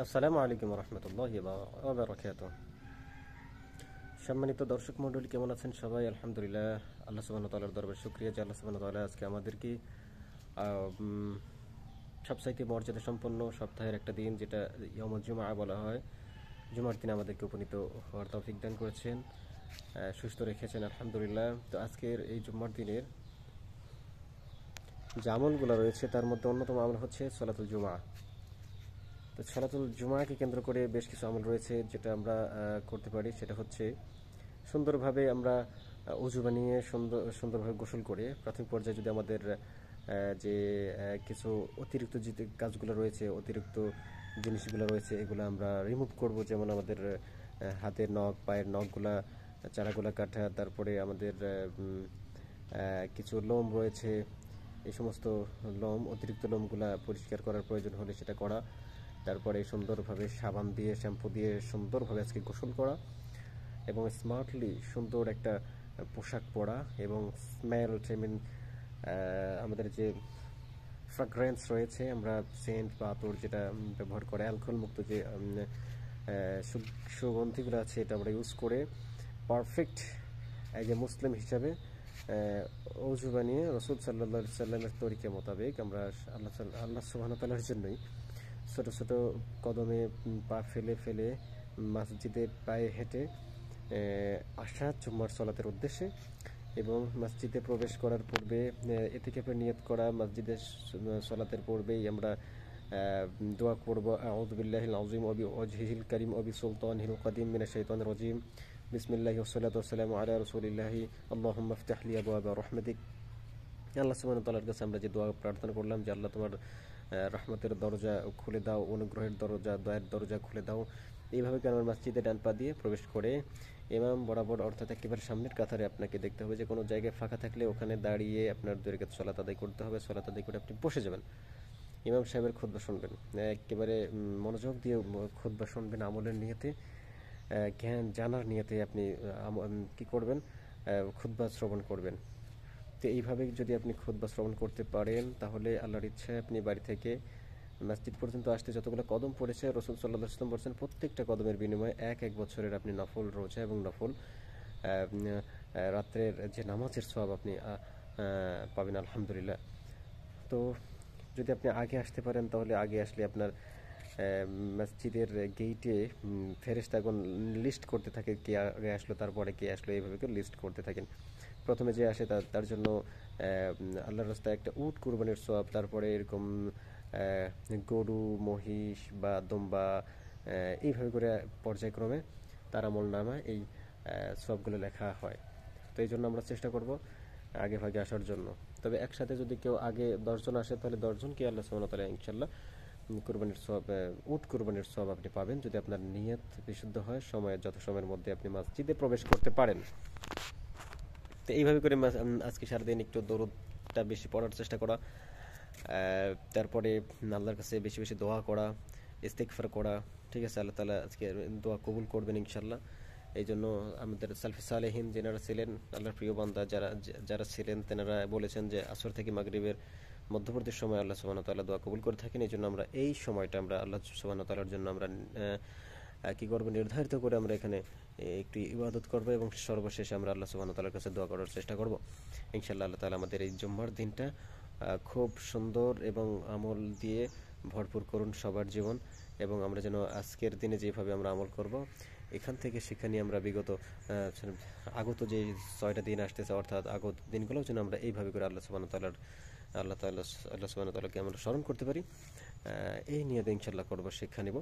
আসসালামু আলাইকুম রহমতুল্লাহি ওয়া বারাকাতুহু। সম্মানিত দর্শক মণ্ডলী, কেমন আছেন সবাই? আলহামদুলিল্লাহ, আল্লাহ সুবহানাহু ওয়া তাআলার দরবারে শুকরিয়া যে আল্লাহ সুবহানাহু ওয়া তাআলা আজকে আমাদেরকে সবচাইতে মর্যাদা সম্পন্ন সপ্তাহের একটা দিন, যেটা ইয়াউমুল জুমআ বলা হয়, জুমার দিন আমাদেরকে উপনীত হওয়ার তৌফিক দান করেছেন, সুস্থ রেখেছেন আলহামদুলিল্লাহ। তো আজকের এই জুম্মার দিনের যে আমলগুলো রয়েছে তার মধ্যে অন্যতম আমল হচ্ছে সলাতুল জুমআ। তো সলাতুল জুমাকে কেন্দ্র করে বেশ কিছু আমল রয়েছে যেটা আমরা করতে পারি। সেটা হচ্ছে সুন্দরভাবে আমরা অজু বানিয়ে সুন্দরভাবে গোসল করে প্রাথমিক পর্যায়ে যদি আমাদের যে কিছু অতিরিক্ত যে কাজগুলো রয়েছে, অতিরিক্ত জিনিসগুলো রয়েছে, এগুলো আমরা রিমুভ করব। যেমন আমাদের হাতের নখ, পায়ের নখগুলা, চারাগুলা কাটা, তারপরে আমাদের কিছু লোম রয়েছে, এই সমস্ত অতিরিক্ত লোমগুলা পরিষ্কার করার প্রয়োজন হলে সেটা করা। তারপরে সুন্দরভাবে সাবান দিয়ে, শ্যাম্পু দিয়ে সুন্দরভাবে আজকে গোসল করা এবং স্মার্টলি সুন্দর একটা পোশাক পরা এবং স্মেল, আমাদের যে ফ্রাগ্রেন্স রয়েছে, আমরা সেন্ট বা আতর যেটা ব্যবহার করে অ্যালকোহল মুক্ত যে সুগন্ধিগুলো আছে, এটা আমরা ইউজ করে পারফেক্ট এজ এ মুসলিম হিসাবে অজু বানিয়ে রসুল সাল্লাল্লাহু আলাইহি সাল্লামের তরিকা মোতাবেক আমরা আল্লাহ সুবহানাহু ওয়া তাআলার জন্যই ছোট ছোট কদমে পা ফেলে ফেলে মসজিদে পায়ে হেঁটে আসা জুম্মার সলাতের উদ্দেশ্যে। এবং মসজিদে প্রবেশ করার পূর্বে ইতিকাফের নিয়ত করা, মসজিদের সলাতের পূর্বেই আমরা দোয়া করব, আউযু বিল্লাহিল আযীম ওয়া বিওয়াজহিল কারীম ওয়া বিসুলতানিল কাদীম মিনাশ শাইতানির রাজীম, বিসমিল্লাহি ওয়াসসালাতু ওয়াসসালামু আলা রাসূলিল্লাহি, আল্লাহুম্মা ইফতাহ লি আবওয়াবা রাহমাতিক। আল্লাহ সুবহানাহু ওয়া তাআলার কাছে আমরা যে দোয়া প্রার্থনা করলাম যে আল্লাহ তোমার রহমতের দরজা খুলে দাও, অনুগ্রহের দরজা, দয়ার দরজা খুলে দাও। এইভাবে কেন মসজিদে ডান পা দিয়ে প্রবেশ করে ইমাম বরাবর, অর্থাৎ একেবারে সামনের কাতারে আপনাকে দেখতে হবে। যে কোনো জায়গায় ফাঁকা থাকলে ওখানে দাঁড়িয়ে আপনার 2 রাকাত সালাত আদায় করতে হবে। সালাত আদায় করে আপনি বসে যাবেন, ইমাম সাহেবের খুতবা শুনবেন, একেবারে মনোযোগ দিয়ে খুতবা শুনবেন, আমলের নিয়তে, জ্ঞান জানার নিয়তে আপনি কি করবেন, খুতবা শ্রবণ করবেন। তো এইভাবে যদি আপনি খুতবা শ্রবণ করতে পারেন, তাহলে আল্লাহর ইচ্ছায় আপনি বাড়ি থেকে মসজিদ পর্যন্ত আসতে যতগুলো কদম পড়েছে, রাসূল সাল্লাল্লাহু আলাইহি ওয়াসাল্লাম বলেছেন প্রত্যেকটা কদমের বিনিময়ে এক বছরের আপনি নফল রোজা এবং নফল রাত্রের যে নামাজের সওয়াব আপনি পাবেন আলহামদুলিল্লাহ। তো যদি আপনি আগে আসতে পারেন, তাহলে আগে আসলে আপনার মসজিদের গেইটে ফেরেশতাগণ লিস্ট করতে থাকে, কে আগে আসলো, তারপরে কে আসলো, এইভাবে করে লিস্ট করতে থাকেন। প্রথমে যে আসে তার জন্য আল্লাহর রাস্তায় একটা উট কুরবানির সওয়াব, তারপরে এরকম গরু, মহিষ বা দুম্বা, এইভাবে করে পর্যায়ক্রমে তার আমলনামায় এই সওয়াবগুলো লেখা হয়। তো এই জন্য আমরা চেষ্টা করব আগে ভাগে আসার জন্য। তবে একসাথে যদি কেউ আগে 10 জন আসে, তাহলে 10 জনকে আল্লাহ সুবহানাহু ওয়া তাআলা ইনশাআল্লাহ কুরবানির সওয়াব, উট কুরবানির সওয়াব আপনি পাবেন, যদি আপনার নিয়ত বিশুদ্ধ হয়, যত সময়ের মধ্যে আপনি মসজিদে প্রবেশ করতে পারেন। তো এইভাবে করে আজকে সারাদিন একটু দরুদটা বেশি পড়ার চেষ্টা করা, তারপরে আল্লাহর কাছে বেশি বেশি দোয়া করা, ইস্তিগফার করা। ঠিক আছে, আল্লাহ তাআলা আজকে দোয়া কবুল করবেন ইনশাআল্লাহ। এই জন্য আমাদের সালফে সালেহিন যারা ছিলেন, আল্লাহর প্রিয় বান্দা যারা ছিলেন, তেনারা বলেছেন যে আসর থেকে মাগরিবের মধ্যবর্তী সময় আল্লাহ সুবহানাহু ওয়া তাআলা দোয়া কবুল করে থাকেন। এই জন্য আমরা এই সময়টা আমরা আল্লাহ সুবহানাহু ওয়া তাআলার জন্য আমরা কি করবো, নির্ধারিত করে আমরা এখানে একটু ইবাদত করবো এবং সর্বশেষে আমরা আল্লাহ সুবহানাহু ওয়া তাআলার কাছে দোয়া করার চেষ্টা করব ইনশাআল্লাহ। আল্লাহ তাআলা আমাদের এই জুম্মার দিনটা খুব সুন্দর এবং আমল দিয়ে ভরপুর করুন সবার জীবন, এবং আমরা যেন আজকের দিনে যেভাবে আমরা আমল করব, এখান থেকে শিক্ষা নিয়ে আমরা বিগত আগত যে 6টা দিন আসতেছে, অর্থাৎ আগত দিনগুলোও যেন আমরা এইভাবে করে আল্লাহ সুবহানাহু ওয়া তাআলাকে আমরা স্মরণ করতে পারি। এই নিয়ে ইনশাআল্লাহ করব, শিক্ষা নিব।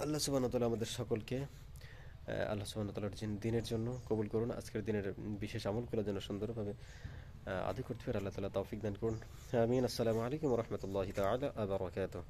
আল্লাহ সুবহানাহু ওয়া তাআলা আমাদের সকলকে আল্লাহ সুবহানাহু ওয়া তাআলার দিনের জন্য কবুল করুন। আজকের দিনের বিশেষ আমলগুলো যেন সুন্দরভাবে আদায় করতে পারে আল্লাহ তাআলা তৌফিক দান করুন। আমিন। আসসালামু আলাইকুম ওয়া রাহমাতুল্লাহি তাআলা ওয়া বারাকাতুহু।